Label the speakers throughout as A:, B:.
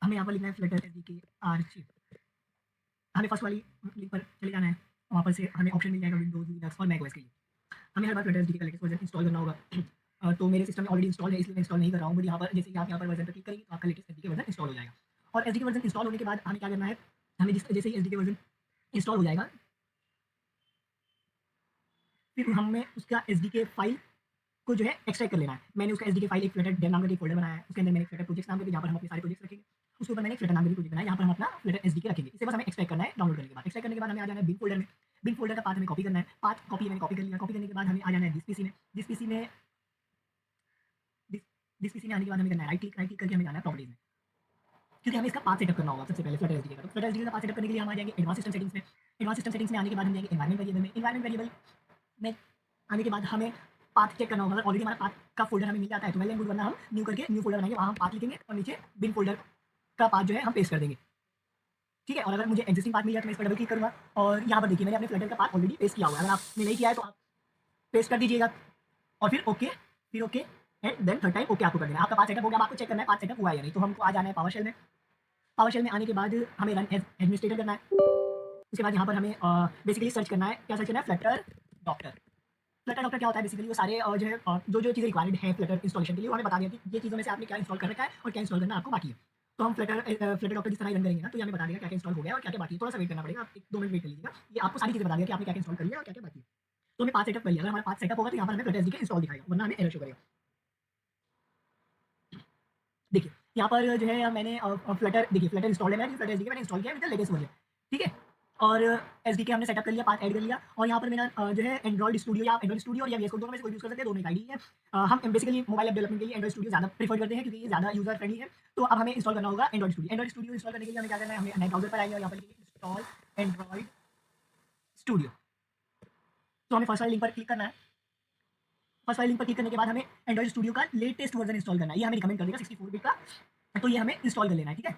A: हमें यहाँ पर लिखना है फ्लटर एसडीके आर्चिव। हमें फर्स्ट वाली लिंक पर चले जाना है, वहाँ पर से हमें ऑप्शन मिल जाएगा विंडोज़, लिनक्स और मैक ओएस के लिए। हमें हर बार फ्लटर एसडीके का लेटेस्ट वर्जन इंस्टॉल करना होगा। तो मेरे सिस्टम में ऑलरेडी इंस्टॉल है, इसलिए मैं इंस्टॉल नहीं कर रहा हूँ, बट यहाँ पर जैसे कि आप यहाँ पर वर्जन पर क्लिक करेंगे तो आपका लेटेस्ट एसडीके वर्जन इंस्टॉल हो जाएगा। और एसडीके वर्जन इंस्टॉल होने के बाद हमें क्या करना है, हमें जैसे ही एसडीके वर्जन इंस्टॉल हो जाएगा, फिर हमें उसका एसडीके फाइल को जो है एक्सट्रैक्ट कर लेना है। मैंने उसका एसडीके फाइल एक फ्लटर डेव नाम का एक फ़ोल्डर बनाया है, उसके अंदर मैंने फ्लटर प्रोजेक्ट्स नाम करके जहाँ पर हम अपने सारे प्रोजेक्ट्स रखेंगे। उसके ऊपर मैंने एक फ्लटर नाम का प्रोजेक्ट बनाया, यहाँ पर हम अपना फ्लटर एसडीके रखेंगे। इसे बस हमें एक्सट्रैक्ट करना है डाउनलोड करने के बाद। एक्सट्रैक्ट करने के बाद हमें आ जाना है बिन फ़ोल्डर में। बिन फ़ोल्डर का पाथ हमें कॉपी करना है। पाथ कॉपी मैंने कॉपी कर लिया। कॉपी करने के बाद हमें आ जाना है दिस पीसी में। दिस पीसी में आने के बाद हमें करना है राइट क्लिक करके हमें जाना है प्रॉपर्टीज़ में, क्योंकि हमें इसका पाथ सेटअप करना होगा सबसे पहले फ्लटर एसडीके का। तो फ्लटर एसडीके का पाथ सेटअप करने के लिए हम आ जाएंगे एडवांस सिस्टम सेटिंग्स में। एडवांस सिस्टम सेटिंग्स में आने के बाद हम जाएंगे एनवायरनमेंट वेरिएबल में। एनवायरनमेंट वेरिएबल में आने के बाद हमें पाथ चेक करना होगा। अगर ऑलरेडी हमारा पाथ का फ़ोल्डर हमें मिल जाता है तो वेल एंड गुड, वरना हम न्यू करके न्यू फ़ोल्डर बनाएंगे, वहाँ हम पाथ लिखेंगे और नीचे बिन फ़ोल्डर का पाथ जो है हम पेस्ट कर देंगे। ठीक है, और अगर मुझे एग्जिस्टिंग पाथ मिल जाए तो मैं इस पर डबल क्लिक करूँगा और यहाँ पर देखिए मैंने अपने फ्लटर का पाथ ऑलरेडी पेस्ट किया हुआ है। अगर आपने नहीं किया है तो आप पेस्ट कर दीजिएगा और फिर okay, and then third time okay आपको कर देना है। आपका पाथ सेटअप हो गया। अब आपको चेक करना है पाथ सेटअप हुआ है या नहीं। तो हमको आ जाना है पावर शेल में। पावर शेल में आने के बाद हमें रन एज एडमिनिस्ट्रेटर करना है। उसके बाद यहाँ पर हमें बेसिकली सर्च करना है, क्या सर्च करना है, फ्लटर डॉक्टर। फ्लटर डॉक्टर क्या होता है, बेसिकली वो सारे जो है जो चीज़ें रिक्वायर्ड है फ्लटर इंस्टॉलेशन के लिए वो हमें बता दिया कि ये चीज़ों में से आपने क्या इंस्टॉल कर रखा है और क्या इंस्टॉल करना आपको बाकी है। तो हम फ्लटर डॉक्टर जिस तरह रन करेंगे ना, तो ये हमें बता देगा क्या क्या इंस्टॉल हो गया और क्या क्या बाकी है। थोड़ा सा वेट करना पड़ेगा, आप 1-2 मिनट वेट कर लीजिएगा। ये आपको सारी चीज़ें बता देगा कि आपने क्या क्या इंस्टॉल कर लिया और क्या क्या बाकी है। तो हमें पाथ सेटअप कर लिया। अगर हमारा पाथ सेटअप होगा तो यहाँ पर हमें फ्लटर एसडीके इंस्टॉल दिखाएगा, वरना हमें एरर शो करेगा। देखिए यहाँ पर जो है मैंने फ्लटर देखिए फ्लटर इंस्टॉल है मेरा, फ्लटर एसडीके मैंने इंस्टॉल किया विद द लेटेस्ट वर्जन। ठीक है, और एसडीके हमने सेटअप कर लिया, पाथ ऐड कर लिया। और यहाँ पर मेरा जो है एंड्रॉइड स्टूडियो या एंड्रॉइड स्टूडियो और या वीएस कोड दोनों में से कोई यूज़ कर सकते हैं, दोनों एक आईडी है। हम बेसिकली मोबाइल ऐप डेवलपमेंट के लिए एंड्रॉइड स्टूडियो ज़्यादा प्रीफर करते हैं क्योंकि ये ज़्यादा यूजर फ्रेंडली है। तो अब हमें इंस्टॉल करना होगा Android studio. Android studio install करने के लिए हमें क्या करना है, हमें नए ब्राउजर पर आएंगे और यहाँ पर इंस्टॉल एंड्रॉइड स्टूडियो। तो हमें फर्स्ट वाली लिंक पर क्लिक करना है। फर्स्ट वाली लिंक पर क्लिक करने के बाद हमें एंड्रॉइड स्टूडियो का लेटेस्ट वर्जन इंस्टॉल करना है। ये हमें रिकमेंड कर देगा 64 बिट का, तो ये हमें इंस्टॉल कर लेना है। ठीक है,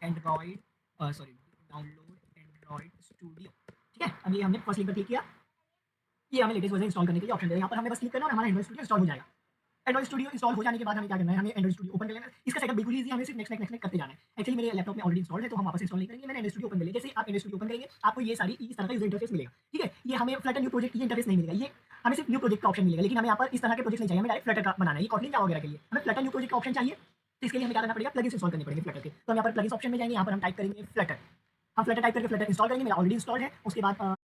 A: Android sorry download Android studio. ठीक है, अब ये हमने फर्स्ट लिंक पर क्लिक किया। ये हमें लेटेस्ट वर्जन इंस्टॉल करने के लिए ऑप्शन दे रहा है। यहाँ पर हमें बस क्लिक करना और हमारा एंड्रॉइड स्टूडियो इंस्टॉल हो जाएगा। एंड्रॉइड स्टूडियो इंस्टॉल हो जाने के बाद हमें क्या करना है, हमें एंड्रॉइड स्टूडियो ओपन कर लेना है। इसका सेटअप बिल्कुल ईजी है, हमें सिर्फ नेक्स्ट करते जाना है। एक्चुअली मेरे लैपटॉप में ऑलरेडी इंस्टॉल्ड है तो हम वापस इंस्टॉल नहीं करेंगे। मैंने एंड्रॉइड स्टूडियो ओपन कर लिया। जैसे ही आप एंड्रॉइड स्टूडियो ओपन करेंगे आपको ये सारी इस तरह का यूजर इंटरफेस मिलेगा। ठीक है, ये हमें फ्लटर न्यू प्रोजेक्ट ये इंटरफेस नहीं मिलेगा, ये हमें सिर्फ न्यू प्रोजेक्ट का ऑप्शन मिलेगा। लेकिन हमें यहाँ पर इस तरह के प्रोजेक्ट नहीं चाहिए, हमें डायरेक्ट फ्लटर का बनाना है। ये कॉटलिन जावा वगैरह के लिए हमें फ्लटर न्यू प्रोजेक्ट का ऑप्शन चाहिए। तो इसके लिए हमें क्या करना पड़ेगा, प्लगइन्स इंस्टॉल करने पड़ेंगे फ्लटर के। तो हम यहाँ पर प्लगइन्स ऑप्शन में जाएंगे, यहाँ पर हम टाइप करेंगे फ्लटर। हम फ्लटर टाइप करके फ्लटर इंस्टॉल करेंगे। मेरा ऑलरेडी इंस्टॉल्ड है। उसके बाद